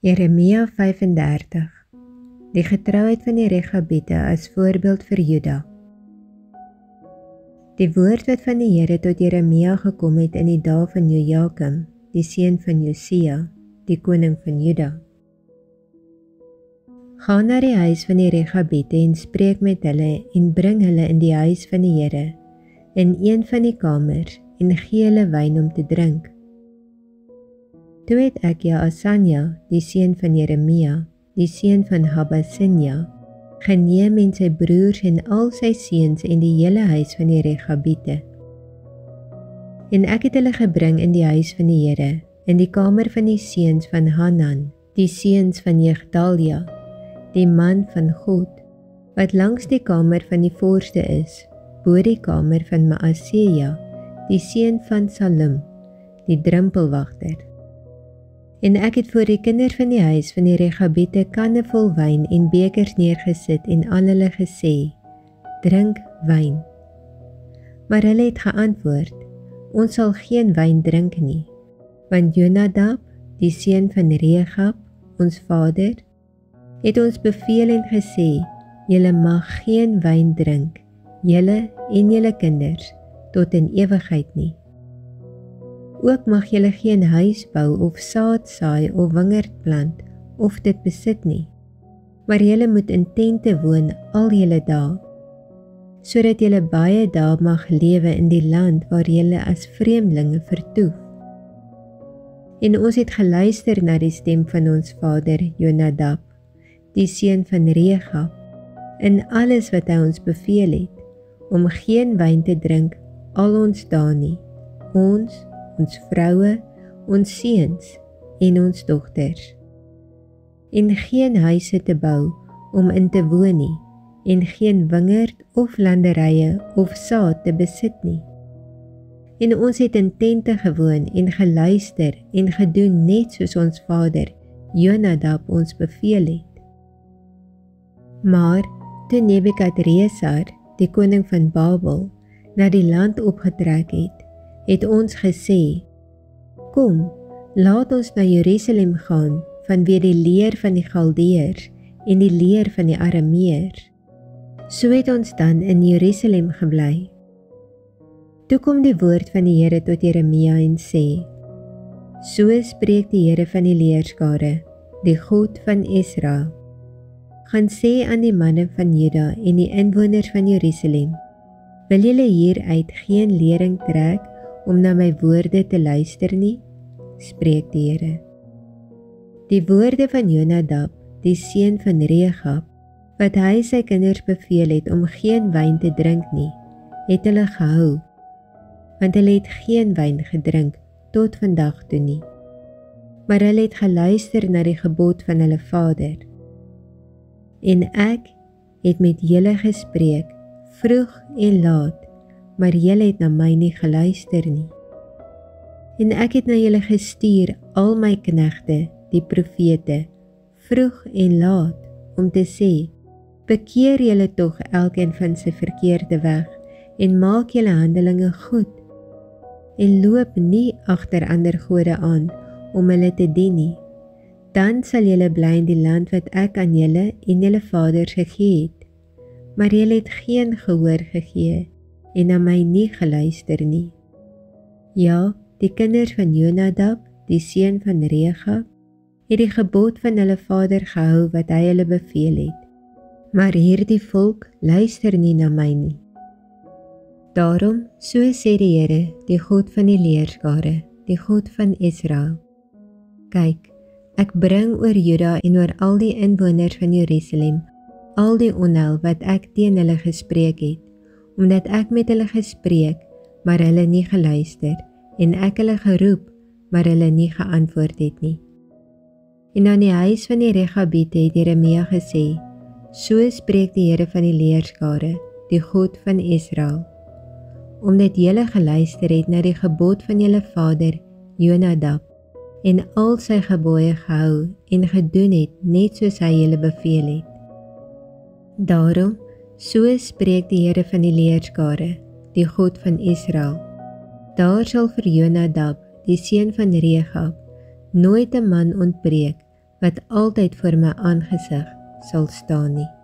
Jeremia 35. Die getrouheid van die Rechabiete as voorbeeld vir Juda. Die woord wat van die Here tot Jeremia gekom het in die dae van Jojakim, die seun van Josia, die koning van Juda. Ga na die huis van die Rechabiete en spreek met hulle en bring hulle in die huis van die Here, in een van die kamers, en gee hulle wyn om te drink. Toe het ek Jaasanja, die seun van Jeremia, die seun van Habasinja, geneem en sy broers en al sy seuns en die hele huis van die Rechabiete. En ek het hulle gebring in die huis van die Here, in die kamer van die seuns van Hanan, die seuns van Jegdalia, die man van God, wat langs die kamer van die voorste is, bo die kamer van Maaseja, die seun van Salum, die drempelwagter. En ek het voor die kinders van die huis van die Rechabiete kanne vol wyn en bekers neergesit en aan hulle gesê, drink wyn. Maar hulle het geantwoord, ons sal geen wyn drink nie, want Jonadab, die seun van Rechab, ons vader, het ons beveel en gesê, julle mag geen wyn drink, julle en julle kinders, tot in ewigheid nie. Ook mag julle geen huis bou of saad saai of wingerd plant of dit besit nie, maar julle moet in tente woon al julle dae, sodat julle baie dae mag lewe in die land waar julle as vreemdelinge vertoef. En ons het geluister na die stem van ons vader Jonadab, die seun van Rechab, in alles wat hy ons beveel het, om geen wyn te drink al ons dae nie, ons vroue, ons seuns en ons dogters. En geen huise te bou om in te woon nie, en geen wingerd of landerye of saad te besit nie. En ons het in tente gewoon en geluister en gedoen net soos ons vader Jonadab ons beveel het. Maar toe Nebukadresar, die koning van Babel, na die land opgetrek het ons gesê, kom, laat ons na Jerusalem gaan, vanweë die leer van die Galdeërs en die leer van die Arameërs. So het ons dan in Jerusalem gebly. Toe kom die woord van die Here tot Jeremia en sê, so spreek die Here van die leerskare, die God van Israel. Gaan sê aan die manne van Juda en die inwoners van Jerusalem, wil julle hieruit geen lering trek om na my woorde te luister nie, spreek die Here. Die woorde van Jonadab, die seun van Rechab, wat hy sy kinders beveel het om geen wyn te drink nie, het hulle gehou, want hulle het geen wyn gedrink tot vandag toe nie. Maar hulle het geluister na die gebod van hulle vader. En ek het met julle gespreek, vroeg en laat, maar julle het na my nie geluister nie. En ek het na julle gestuur al my knegte, die profete, vroeg en laat, om te sê, bekeer julle tog elkeen van sy verkeerde weg, en maak julle handelinge goed, en loop nie agter ander gode aan, om hulle te dien nie. Dan sal julle bly in die land wat ek aan julle en julle vaders gegee het, maar julle het geen gehoor gegee, en na my nie geluister nie. Ja, die kinders van Jonadab, die seun van Rechab, het die gebod van hulle vader gehou wat hy hulle beveel het, maar hierdie volk luister nie na my nie. Daarom, so sê die Here, die God van die leerskare, die God van Israel, kyk, ek bring oor Juda en oor al die inwoners van Jerusalem, al die onheil wat ek teen hulle gespreek het, omdat ek met hulle gespreek, maar hulle nie geluister, en ek hulle geroep, maar hulle nie geantwoord het nie. En aan die huis van die Rechabiete het Jeremia gesê, so spreek die Here van die leerskare, die God van Israel, omdat julle geluister het na die gebod van julle vader Jonadab, en al sy gebooie gehou en gedoen het, net soos hy julle beveel het. Daarom, so spreek die Here van die leerskare, die God van Israel, daar sal vir Jonadab, die seun van Rechab, nooit 'n man ontbreek wat altyd voor my aangesig sal staan nie.